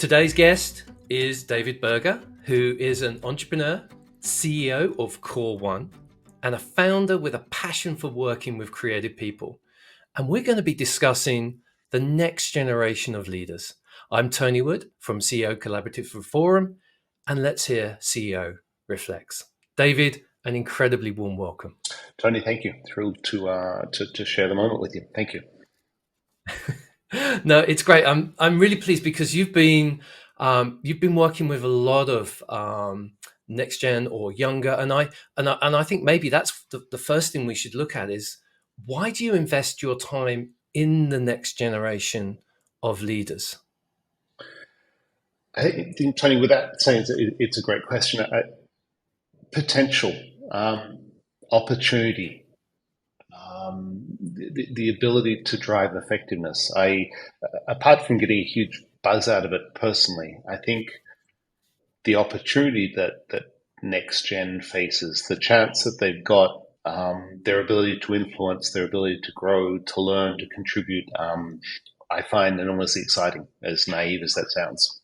Today's guest is David Berger, who is an entrepreneur, CEO of coreONE, and a founder with a passion for working with creative people. And we're going to be discussing the next generation of leaders. I'm Tony Wood from CEO Collaborative Forum, and let's hear CEO Reflects. David, an incredibly warm welcome. Tony, thank you. Thrilled to share the moment with you. Thank you. No, it's great. I'm really pleased because you've been working with a lot of next gen or younger, and I think maybe that's the first thing we should look at is why do you invest your time in the next generation of leaders? I think, Tony, with that saying, it's a great question. Potential, opportunity, the ability to drive effectiveness. Apart from getting a huge buzz out of it personally, I think the opportunity that next gen faces, the chance that they've got, their ability to influence, their ability to grow, to learn, to contribute, I find enormously exciting, as naive as that sounds.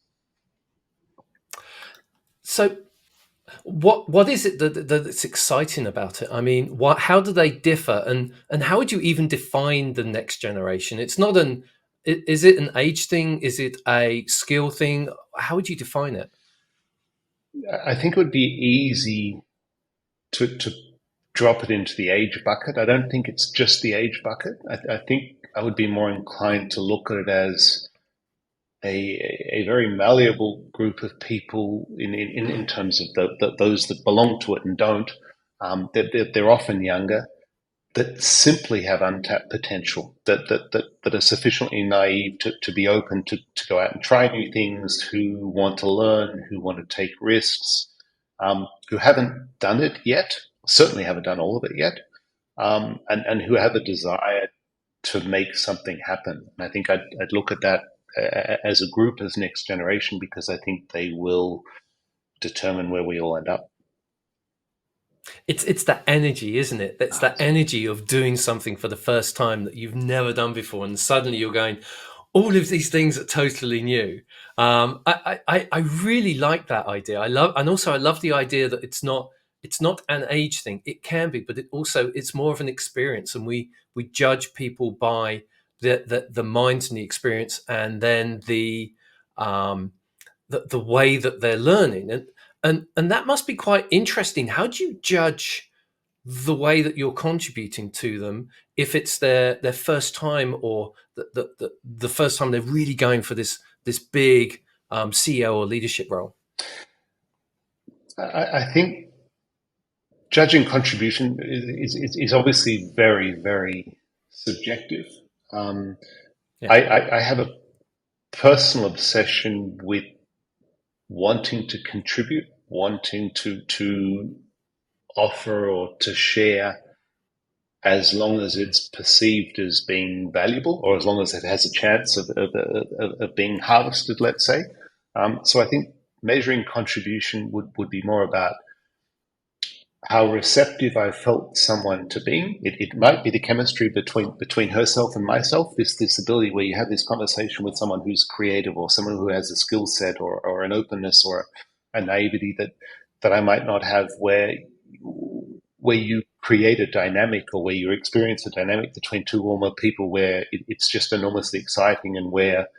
So, what is it that's exciting about it? I mean, how do they differ, and how would you even define the next generation? It's not is it an age thing? Is it a skill thing? How would you define it? I think it would be easy to drop it into the age bucket. I don't think it's just the age bucket. I think I would be more inclined to look at it as a very malleable group of people in terms of those that belong to it and don't. They're often younger, that simply have untapped potential, that are sufficiently naive to be open to go out and try new things, who want to learn, who want to take risks, who haven't done it yet, certainly haven't done all of it yet, and who have a desire to make something happen. And I think I'd look at that as a group, as next generation, because I think they will determine where we all end up. It's that energy, isn't it? It's that energy of doing something for the first time that you've never done before, and suddenly you're going, all of these things are totally new. I really like that idea. I love the idea that it's not an age thing. It can be, but it's more of an experience, and we judge people by the minds and the experience, and then the way that they're learning, and that must be quite interesting. How do you judge the way that you're contributing to them if it's their first time, or the first time they're really going for this big CEO or leadership role? I think judging contribution is obviously very, very subjective. Yeah. I have a personal obsession with wanting to contribute, wanting to offer or to share, as long as it's perceived as being valuable, or as long as it has a chance of being harvested, let's say. So I think measuring contribution would be more about how receptive I felt someone to being. It might be the chemistry between herself and myself, this ability where you have this conversation with someone who's creative, or someone who has a skill set, or an openness, or a naivety that I might not have, where you create a dynamic, or where you experience a dynamic between two or more people where it's just enormously exciting, and where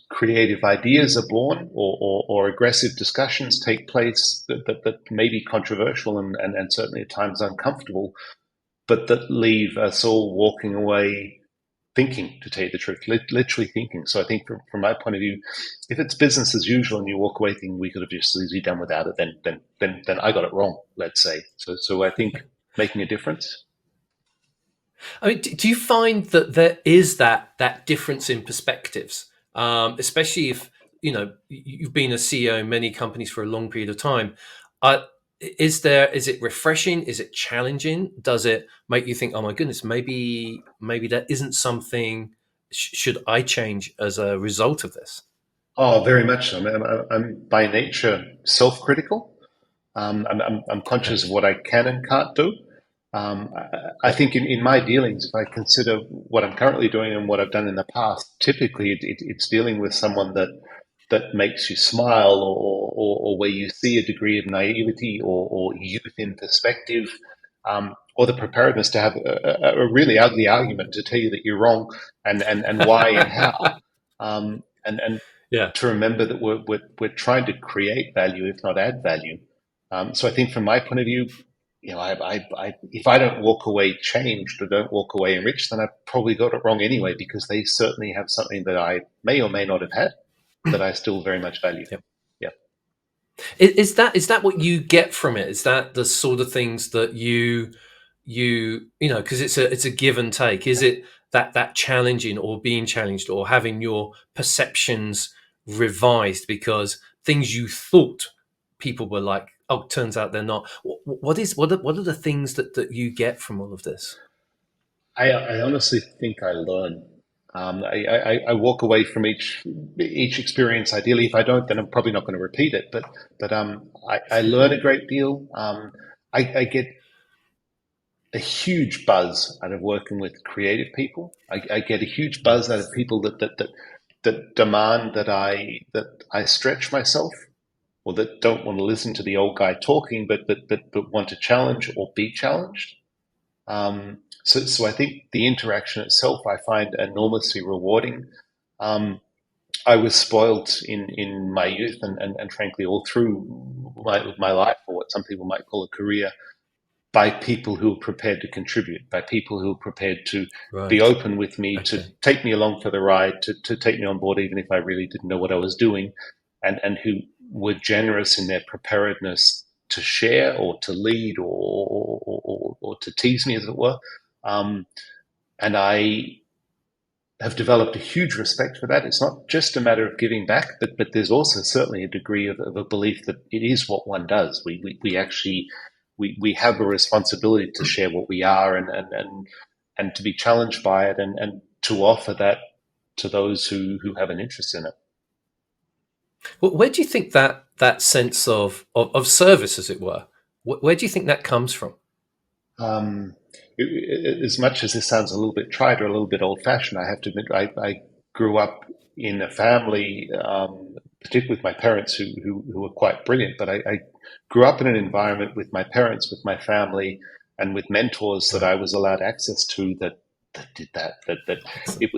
creative ideas are born, or aggressive discussions take place that may be controversial, and certainly at times uncomfortable, but that leave us all walking away thinking, to tell you the truth, literally thinking. So I think from my point of view, if it's business as usual and you walk away thinking we could have just easily done without it, then I got it wrong, let's say. So I think making a difference. I mean, do you find that there is that difference in perspectives, especially if you've been a CEO in many companies for a long period of time? Is it refreshing? Is it challenging? Does it make you think, oh my goodness, maybe that isn't something? Should I change as a result of this? Oh, very much so. I'm by nature self-critical. I'm conscious of what I can and can't do. I think in my dealings, if I consider what I'm currently doing and what I've done in the past, typically it's dealing with someone that that makes you smile, or where you see a degree of naivety or youth in perspective, or the preparedness to have a really ugly argument to tell you that you're wrong, and why and how, and Yeah. to remember that we're trying to create value, if not add value. So I think from my point of view, if I don't walk away changed or don't walk away enriched, then I probably got it wrong anyway, because they certainly have something that I may or may not have had that I still very much value. Yep. Yeah. Is that what you get from it? Is that the sort of things that because it's a give and take? Is it that challenging or being challenged or having your perceptions revised because things you thought people were like, oh, turns out they're not. What are the things that you get from all of this? I honestly think I learn. I walk away from each experience. Ideally, if I don't, then I'm probably not going to repeat it. But I learn a great deal. I get a huge buzz out of working with creative people. I get a huge buzz out of Yes. people that demand that I stretch myself, or that don't want to listen to the old guy talking, but want to challenge or be challenged. So I think the interaction itself I find enormously rewarding. Um, I was spoiled in my youth, and frankly all through my life, or what some people might call a career, by people who are prepared to contribute, by people who are prepared to be Right. open with me, to Okay. take me along for the ride, to take me on board, even if I really didn't know what I was doing, and who were generous in their preparedness to share or to lead, or to tease me, as it were. Um, and I have developed a huge respect for that. It's not just a matter of giving back, but there's also certainly a degree of a belief that it is what one does. We actually we have a responsibility to share what we are, and to be challenged by it, and to offer that to those who have an interest in it. Well, where do you think that sense of service, as it were, where do you think that comes from? Um, as much as this sounds a little bit trite or a little bit old fashioned, I have to admit I grew up in a family, particularly with my parents who were quite brilliant. But I grew up in an environment with my parents, with my family, and with mentors that Right. I was allowed access to, that did that Excellent.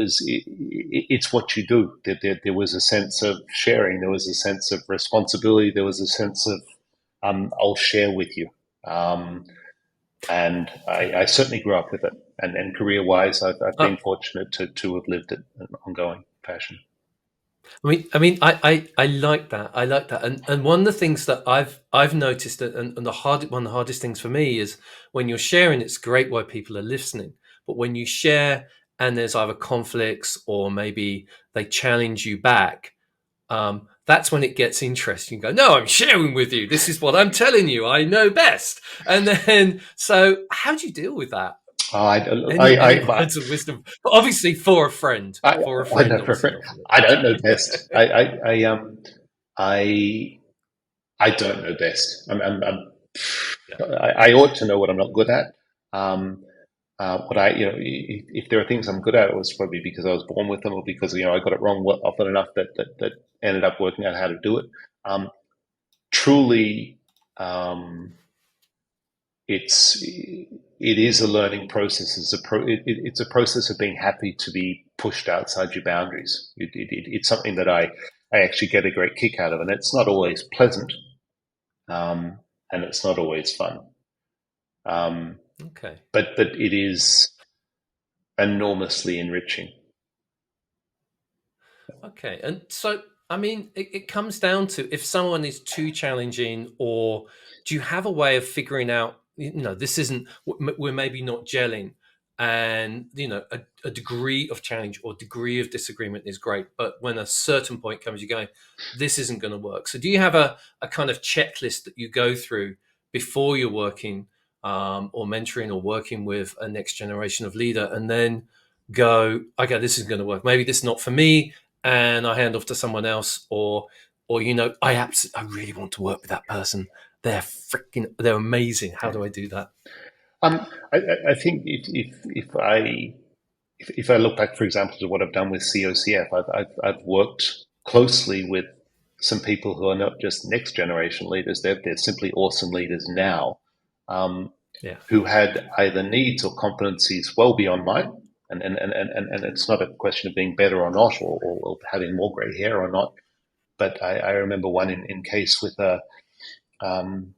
it's what you do. There was a sense of sharing. There was a sense of responsibility. There was a sense of, I'll share with you. Um, and I certainly grew up with it. And career wise, I've Uh, been fortunate to have lived it in an ongoing fashion. I like that. I like that. And one of the things that I've noticed that, and one of the hardest things for me is when you're sharing, it's great while people are listening. But when you share and there's either conflicts or maybe they challenge you back, that's when it gets interesting. You go, no, I'm sharing with you. This is what I'm telling you. I know best. And then, so how do you deal with that? I, Any I, words of wisdom? But obviously, I, for a I friend, know for a obviously friend, not for I don't know best. I, I don't know best. yeah, I ought to know what I'm not good at. Um, what I, if there are things I'm good at, it was probably because I was born with them, or because I got it wrong often enough that ended up working out how to do it. Um, Truly, it is a learning process. It's a process of being happy to be pushed outside your boundaries. It's something that I actually get a great kick out of, and it's not always pleasant, um, and it's not always fun. Um, okay. but it is enormously enriching. Okay, and so I mean, it comes down to if someone is too challenging, or do you have a way of figuring out? This isn't. We're maybe not gelling, and a degree of challenge or degree of disagreement is great, but when a certain point comes, you're going, this isn't going to work. So, do you have a kind of checklist that you go through before you're working, or mentoring, or working with a next generation of leader, and then go, okay, this is going to work. Maybe this is not for me, and I hand off to someone else, or I really want to work with that person. They're amazing. How do I do that? I think if I look back, for example, to what I've done with COCF, I've worked closely with some people who are not just next generation leaders, they're simply awesome leaders now, um, Yeah. who had either needs or competencies well beyond mine. And it's not a question of being better or not, or having more grey hair or not. But I remember one in case with um,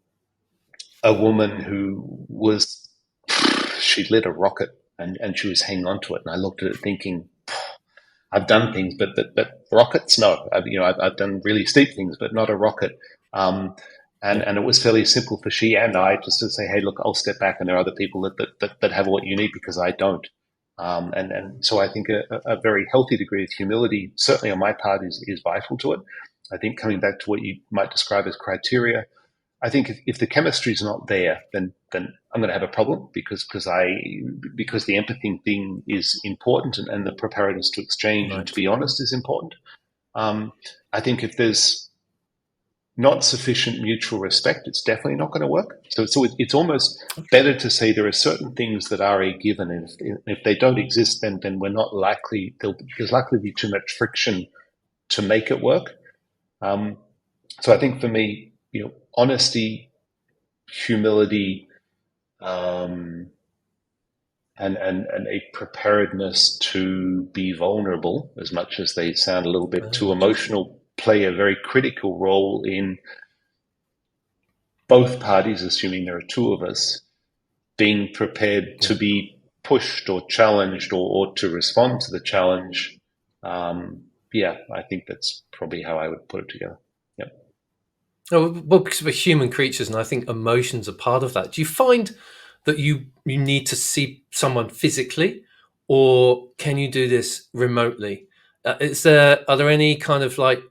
a woman who was, she lit a rocket and she was hanging on to it. And I looked at it thinking, I've done things, but rockets, no. I've done really steep things, but not a rocket. Um, and Yeah. and it was fairly simple for she and I just to say, hey, look, I'll step back, and there are other people that have what you need because I don't. And so I think a very healthy degree of humility, certainly on my part, is vital to it. I think coming back to what you might describe as criteria, I think if the chemistry is not there, then I'm going to have a problem because the empathy thing is important, and the preparedness to exchange and to Right. be honest is important. Um, I think if there's not sufficient mutual respect, it's definitely not going to work. So it's almost better to say there are certain things that are a given, and if they don't exist, then we're not likely. There's likely to be too much friction to make it work. Um, so I think for me, honesty, humility, um, and a preparedness to be vulnerable, as much as they sound a little bit too Interesting. emotional, play a very critical role in both parties, assuming there are two of us, being prepared Yeah. to be pushed or challenged, or to respond to the challenge. Yeah, I think that's probably how I would put it together. Yep. Oh, well, because we're human creatures, and I think emotions are part of that. Do you find that you need to see someone physically, or can you do this remotely? Are there any kind of like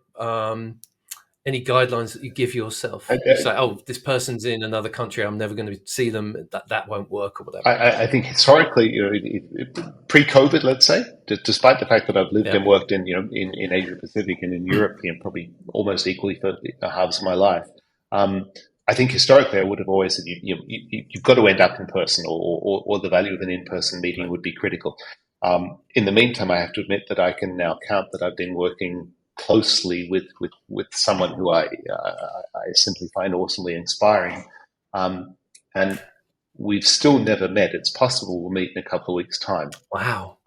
any guidelines that you give I, yourself? You say, "Oh, this person's in another country. I'm never going to see them. That won't work," or whatever. I think historically, pre-COVID, let's say, despite the fact that I've lived Yeah. and worked in Asia Pacific and in Europe, probably almost equally for halves of my life, I think historically I would have always said you've got to end up in person, or the value of an in-person meeting Right. would be critical. In the meantime, I have to admit that I can now count that I've been working closely with someone who I simply find awesomely inspiring. And we've still never met. It's possible we'll meet in a couple of weeks' time. Wow.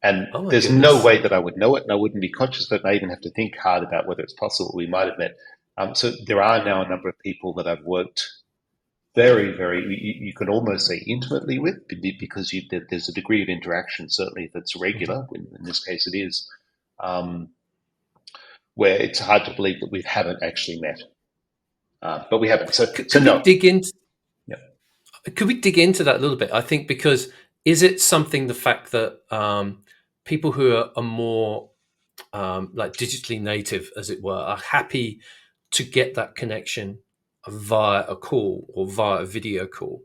And Oh my there's no goodness. way that I would know it, and I wouldn't be conscious of it, and I even have to think hard about whether it's possible we might have met. So there are now a number of people that I've worked very, very, you could almost say intimately with, because there's a degree of interaction, certainly if it's Mhm. regular, in this case it is, um, where it's hard to believe that we haven't actually met. But we haven't. So Could we no. dig into Yeah. Could we dig into that a little bit? I think because is it something the fact that people who are more like digitally native, as it were, are happy to get that connection via a call or via a video call,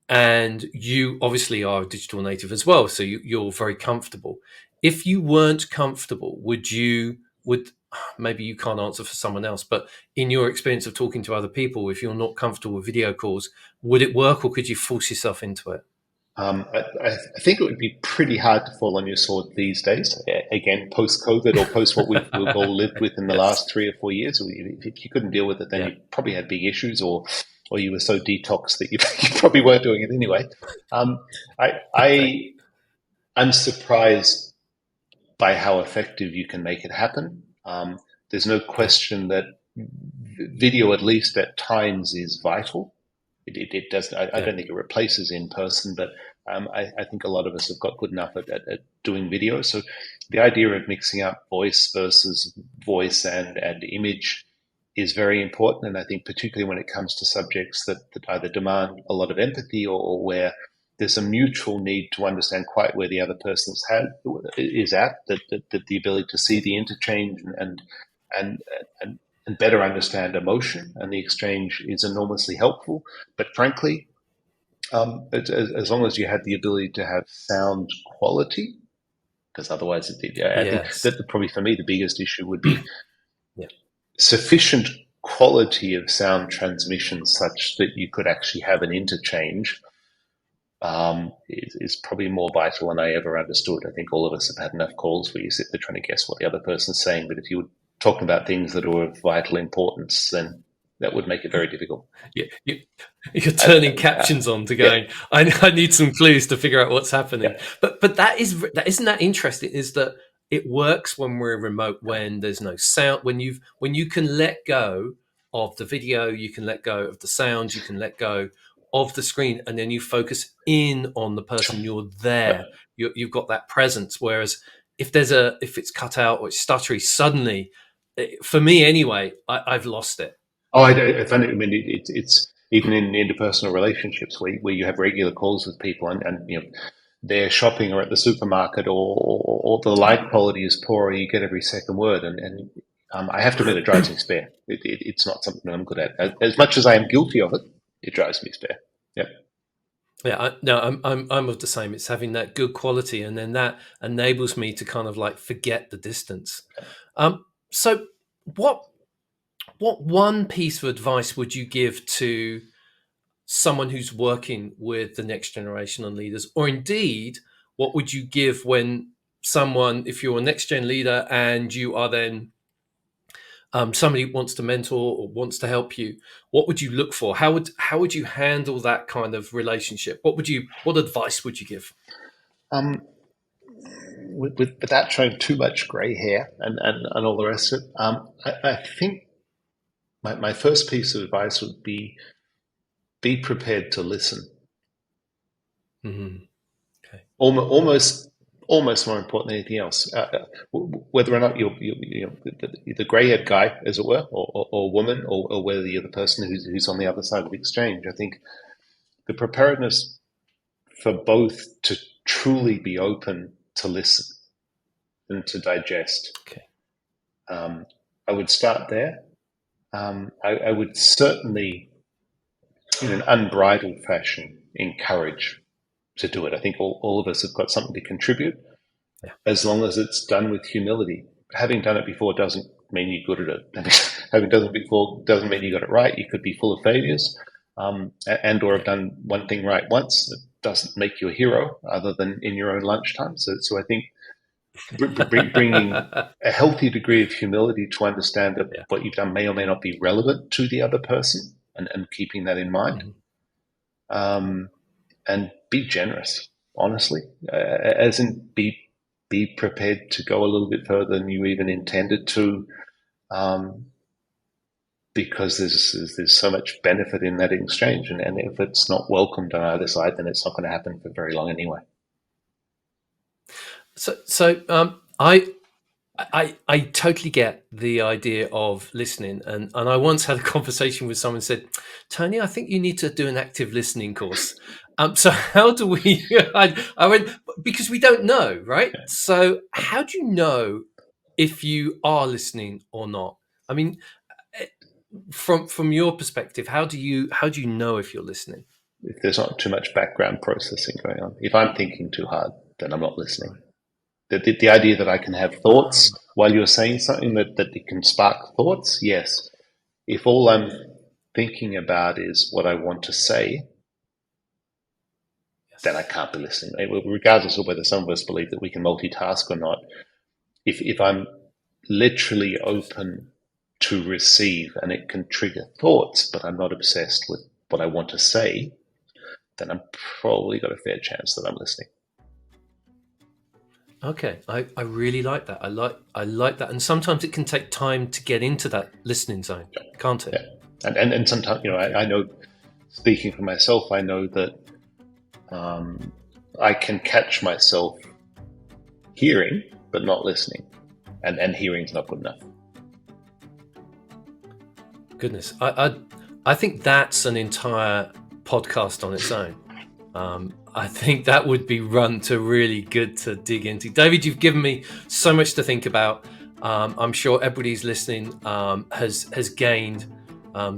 and you obviously are a digital native as well, so you're very comfortable. If you weren't comfortable, would maybe you can't answer for someone else, but in your experience of talking to other people, if you're not comfortable with video calls, would it work, or could you force yourself into it? I think it would be pretty hard to fall on your sword these days. Again, post COVID, or post what we've all lived with in the Yes. last 3 or 4 years. If you couldn't deal with it, then Yeah. you probably had big issues, or you were so detoxed that you probably weren't doing it anyway. Um, I I'm surprised by how effective you can make it happen. There's no Yeah. question that video, at least at times, is vital. It doesn't. I Yeah. don't think it replaces in person, but I think a lot of us have got good enough at doing video. So the idea of mixing up voice versus voice and image is very important, and I think particularly when it comes to subjects that either demand a lot of empathy, or where there's a mutual need to understand quite where the other person's head is at, that the ability to see Yeah. the interchange and and and better understand emotion and the exchange is enormously helpful. But frankly, as long as you had the ability to have sound quality, because otherwise, I think Yes. that probably for me the biggest issue would be Yeah. sufficient quality of sound transmission such that you could actually have an interchange. Is probably more vital than I ever understood. I think all of us have had enough calls where you sit there trying to guess what the other person's saying, but if you would talking about things that are of vital importance, then that would make it very difficult. You're turning captions on to going, Yeah, I need some clues to figure out what's happening. yeah, But isn't that interesting? Is that it works when we're remote, when there's no sound, when you can let go of the video, you can let go of the sound, you can let go of the screen, and then you focus in on the person. You're yeah. there. You've got that presence. Whereas if it's cut out or it's stuttery, suddenly, for me anyway, I've lost it. Oh, I find it. I mean, it's even in interpersonal relationships where you have regular calls with people, and they're shopping or at the supermarket, or the light quality is poor, or you get every second word, and I have to admit, it drives me spare. It's not something that I'm good at. As much as I am guilty of it, it drives me spare. Yeah. Yeah, no, I'm of the same. It's having that good quality, and then that enables me to kind of like forget the distance. So what one piece of advice would you give to someone who's working with the next generation of leaders, or indeed, what would you give when someone, if you're a next gen leader and you are then somebody wants to mentor or wants to help you, what would you look for? How would you handle that kind of relationship? What advice would you give? Um, without showing too much grey hair and all the rest of it, I think my first piece of advice would be prepared to listen. Mm-hmm. Okay. Almost more important than anything else. Whether or not you're the grey-haired guy, as it were, or woman, or whether you're the person who's on the other side of the exchange, I think the preparedness for both to truly be open to listen and to digest. Okay. I would start there. I would certainly, in an unbridled fashion, encourage to do it. I think all of us have got something to contribute, Yeah. as long as it's done with humility. Having done it before doesn't mean you're good at it. Having done it before doesn't mean you got it right. You could be full of failures, or have done one thing right once. It doesn't make you a hero, other than in your own lunchtime. So I think bringing a healthy degree of humility to understand that Yeah. what you've done may or may not be relevant to the other person, and keeping that in mind. Mm-hmm. And be generous, honestly, as in be prepared to go a little bit further than you even intended to, because there's so much benefit in that exchange, and if it's not welcomed on either side, then it's not going to happen for very long anyway. I totally get the idea of listening, and I once had a conversation with someone who said, Tony, I think you need to do an active listening course. So how do we? I went, because we don't know, right? So how do you know if you are listening or not? I mean, from your perspective, how do you know if you're listening? If there's not too much background processing going on, if I'm thinking too hard, then I'm not listening. The idea that I can have thoughts while you're saying something, that it can spark thoughts, yes. If all I'm thinking about is what I want to say, then I can't be listening. Regardless of whether some of us believe that we can multitask or not, if I'm literally open to receive and it can trigger thoughts, but I'm not obsessed with what I want to say, then I've probably got a fair chance that I'm listening. Okay, I really like that. I like that, and sometimes it can take time to get into that listening zone, can't it? Yeah. And sometimes, I know, speaking for myself, I know that I can catch myself hearing but not listening, and hearing's not good enough. Goodness, I think that's an entire podcast on its own. I think that would be run to really good to dig into. David, you've given me so much to think about. I'm sure everybody's listening has gained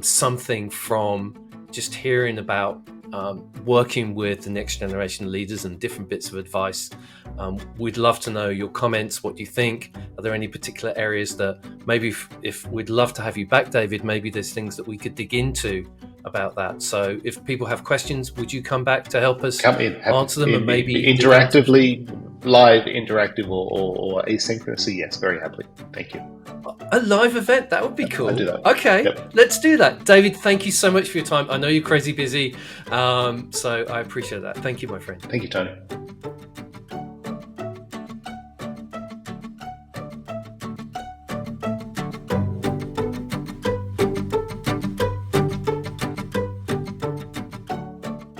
something from just hearing about working with the next generation leaders and different bits of advice. We'd love to know your comments, what you think. Are there any particular areas that maybe if we'd love to have you back, David, maybe there's things that we could dig into about that. So if people have questions, would you come back to help us answer them, and maybe interactively live, interactive, or asynchronously, yes, very happily. Thank you. A live event, that would be cool. I'll do that. Okay, Yep. let's do that. David, thank you so much for your time. I know you're crazy busy, so I appreciate that. Thank you, my friend. Thank you, Tony.